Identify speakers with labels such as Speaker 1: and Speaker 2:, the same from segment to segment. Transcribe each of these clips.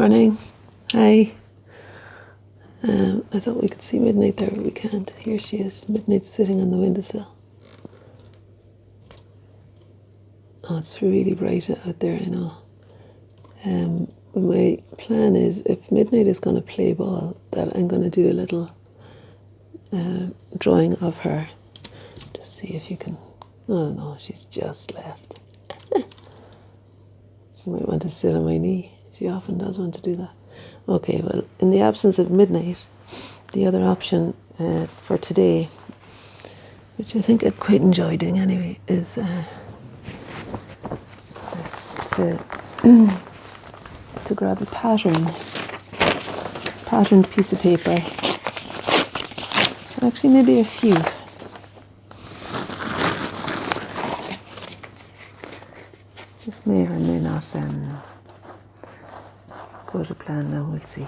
Speaker 1: Morning. Hi. I thought we could see Midnight there, but we can't. Here she is. Midnight's sitting on the windowsill. Oh, it's really bright out there, I know. But my plan is, if Midnight is going to play ball, that I'm going to do a little drawing of her. Just see if you can... Oh no, she's just left. She might want to sit on my knee. She often does want to do that. Okay, well, in the absence of Midnight, the other option for today, which I think I'd quite enjoy doing anyway, is to grab a patterned piece of paper. Actually, maybe a few. This may or may not go to plan now, we'll see.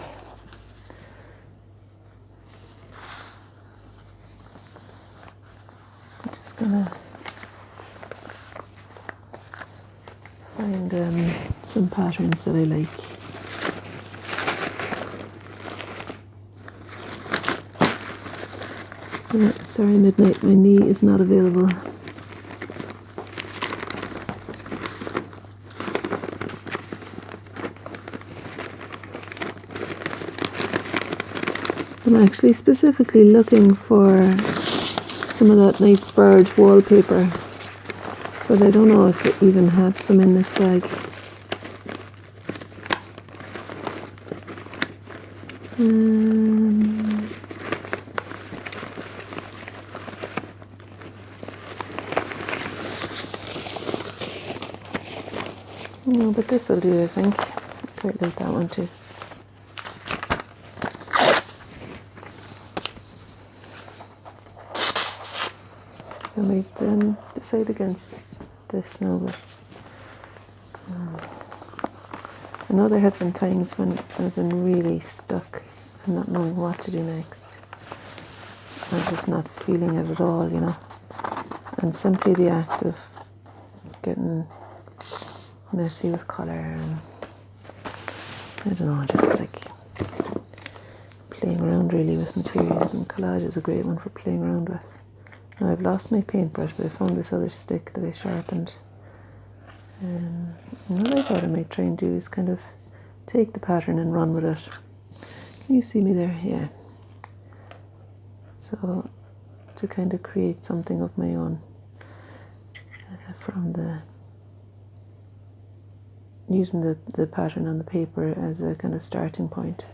Speaker 1: I'm just gonna find some patterns that I like. Sorry, Midnight, my knee is not available. I'm actually specifically looking for some of that nice bird wallpaper, but I don't know if I even have some in this bag. No, but this will do, I think. Quite like that one too. I might decide against this now, but I know there have been times when I've been really stuck and not knowing what to do next. I'm just not feeling it at all, you know. And simply the act of getting messy with colour and I don't know, just like playing around really with materials, and collage is a great one for playing around with. Now I've lost my paintbrush, but I found this other stick that I sharpened. And what I thought I might try and do is kind of take the pattern and run with it. Can you see me there? Yeah. So to kind of create something of my own from using the pattern on the paper as a kind of starting point.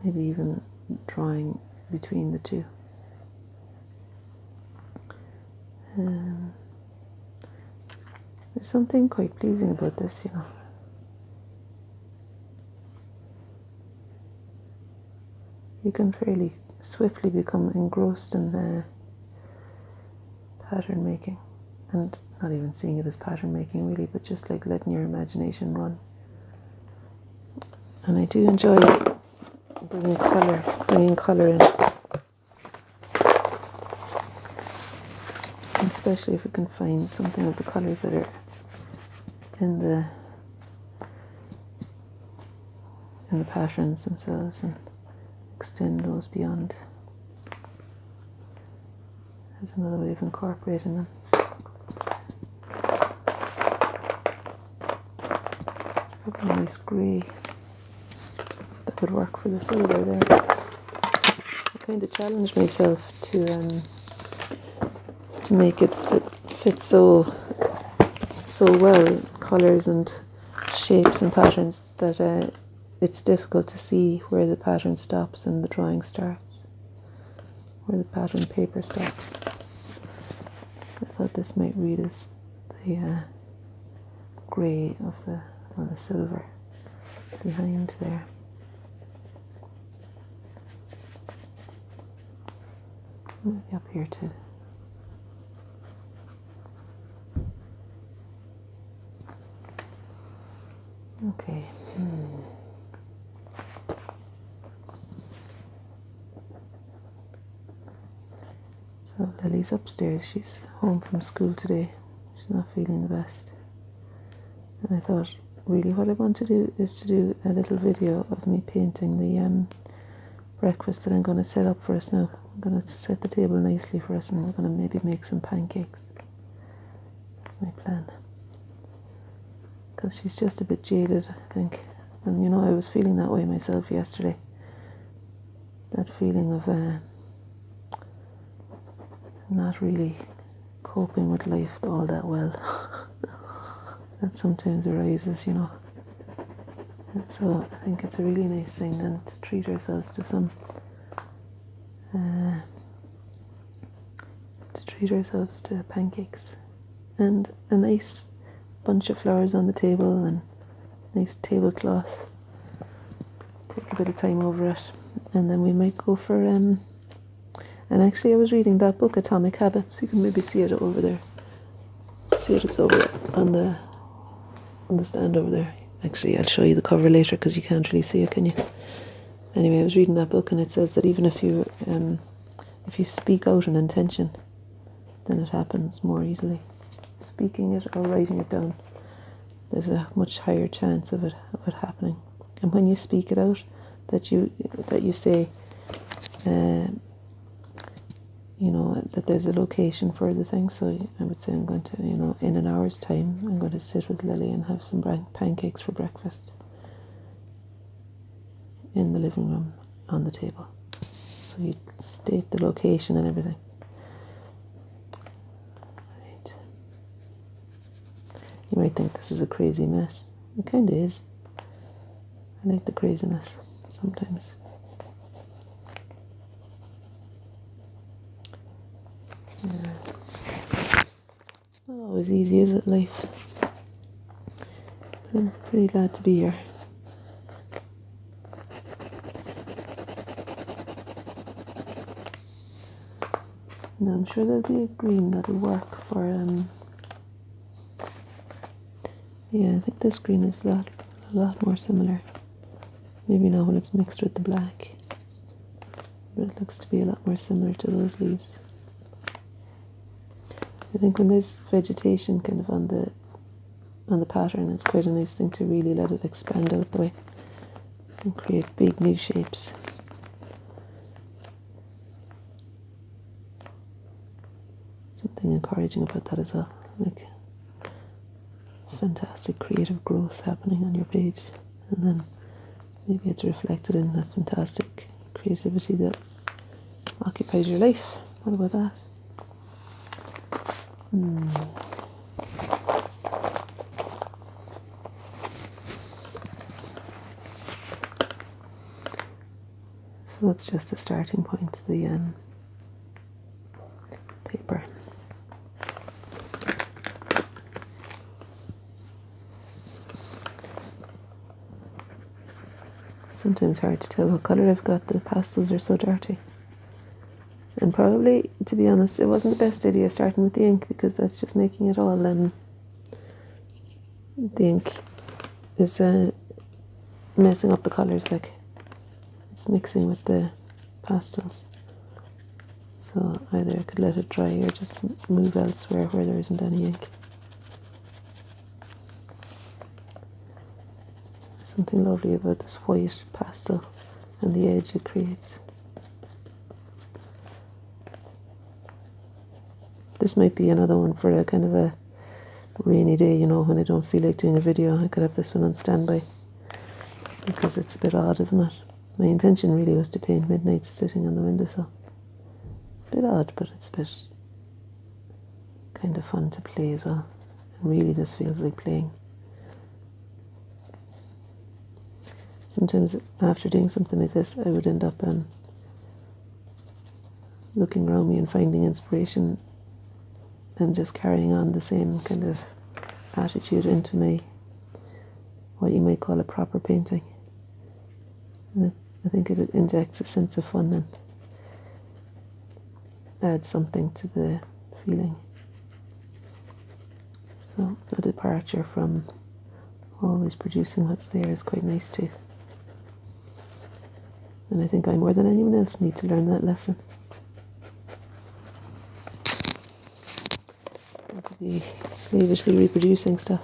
Speaker 1: Maybe even drawing between the two. There's something quite pleasing about this, you know. You can fairly swiftly become engrossed in pattern making, and not even seeing it as pattern making really, but just like letting your imagination run. And I do enjoy bringing colour in, especially if we can find something of the colours that are in the patterns themselves and extend those beyond. There's another way of incorporating them. Probably a nice grey that would work for the silver there. I kind of challenged myself to make it fit so well, colours and shapes and patterns, that it's difficult to see where the pattern stops and the drawing starts, where the pattern paper stops. I thought this might read as the grey of the silver behind there. Maybe up here too. Okay. So Lily's upstairs. She's home from school today. She's not feeling the best. And I thought, really what I want to do is to do a little video of me painting the breakfast that I'm going to set up for us now. I'm going to set the table nicely for us, and we're going to maybe make some pancakes. That's my plan. Because she's just a bit jaded, I think. And you know, I was feeling that way myself yesterday. That feeling of not really coping with life all that well. That sometimes arises, you know. And so I think it's a really nice thing then to treat ourselves to some pancakes and a nice bunch of flowers on the table and nice tablecloth. Take a bit of time over it, and then we might go for and actually I was reading that book, Atomic Habits. You can maybe see it over there. See it? It's over on the stand over there. Actually, I'll show you the cover later because you can't really see it, can you? Anyway, I was reading that book, and it says that even if you speak out an intention, then it happens more easily. Speaking it or writing it down, there's a much higher chance of it happening. And when you speak it out, that you say, you know, that there's a location for the thing. So I would say I'm going to, you know, in an hour's time, I'm going to sit with Lily and have some pancakes for breakfast in the living room on the table. So you state the location and everything. Right. You might think this is a crazy mess. It kind of is. I like the craziness sometimes. Yeah. Not always easy, is it, life? But I'm pretty glad to be here. Now I'm sure there'll be a green that'll work for yeah, I think this green is a lot more similar. Maybe not when it's mixed with the black, but it looks to be a lot more similar to those leaves. I think when there's vegetation kind of on the pattern, it's quite a nice thing to really let it expand out the way and create big new shapes. Something encouraging about that as well, like fantastic creative growth happening on your page, and then maybe it's reflected in the fantastic creativity that occupies your life. What about that? So it's just a starting point, the paper. Sometimes hard to tell what colour I've got. The pastels are so dirty. And probably, to be honest, it wasn't the best idea starting with the ink, because that's just making it all, the ink is messing up the colours, like it's mixing with the pastels. So either I could let it dry or just move elsewhere where there isn't any ink. Something lovely about this white pastel and the edge it creates. This might be another one for a kind of a rainy day, you know, when I don't feel like doing a video. I could have this one on standby, because it's a bit odd, isn't it? My intention really was to paint Midnights sitting on the windowsill. A bit odd, but it's a bit kind of fun to play as well. And really this feels like playing. Sometimes after doing something like this, I would end up looking around me and finding inspiration and just carrying on the same kind of attitude into my, what you might call a proper painting. And I think it injects a sense of fun and adds something to the feeling. So a departure from always producing what's there is quite nice too. And I think I, more than anyone else, need to learn that lesson. Not to be slavishly reproducing stuff.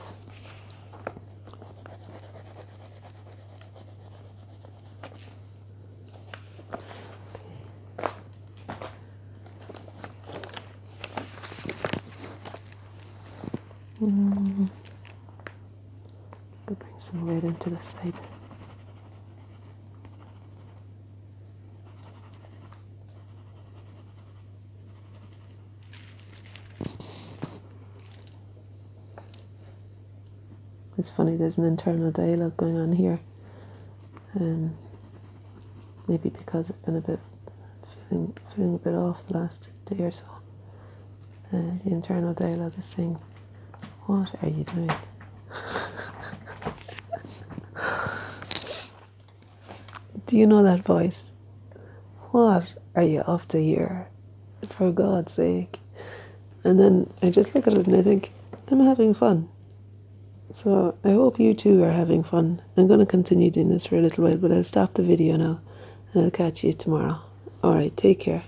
Speaker 1: Could bring some weight into the side. It's funny, there's an internal dialogue going on here. Maybe because I've been a bit feeling a bit off the last day or so. The internal dialogue is saying, "What are you doing?" Do you know that voice? What are you up to here? For God's sake. And then I just look at it and I think, I'm having fun. So I hope you too are having fun. I'm going to continue doing this for a little while, but I'll stop the video now and I'll catch you tomorrow. Alright, take care.